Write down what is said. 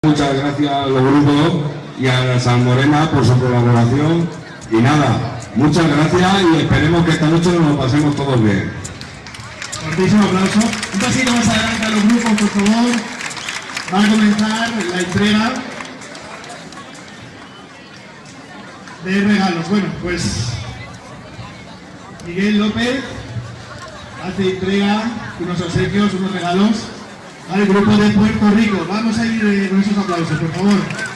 Muchas gracias a los grupos y a San Morena por su colaboración. Y nada, muchas gracias y esperemos que esta noche nos lo pasemos todos bien. Fortísimo aplauso. Un pasito más adelante a los grupos, por favor. Va a comenzar la entrega de regalos. Bueno, pues Miguel López hace entrega unos obsequios, unos regalos al grupo de Puerto Rico. Vamos a ir con esos aplausos, por favor.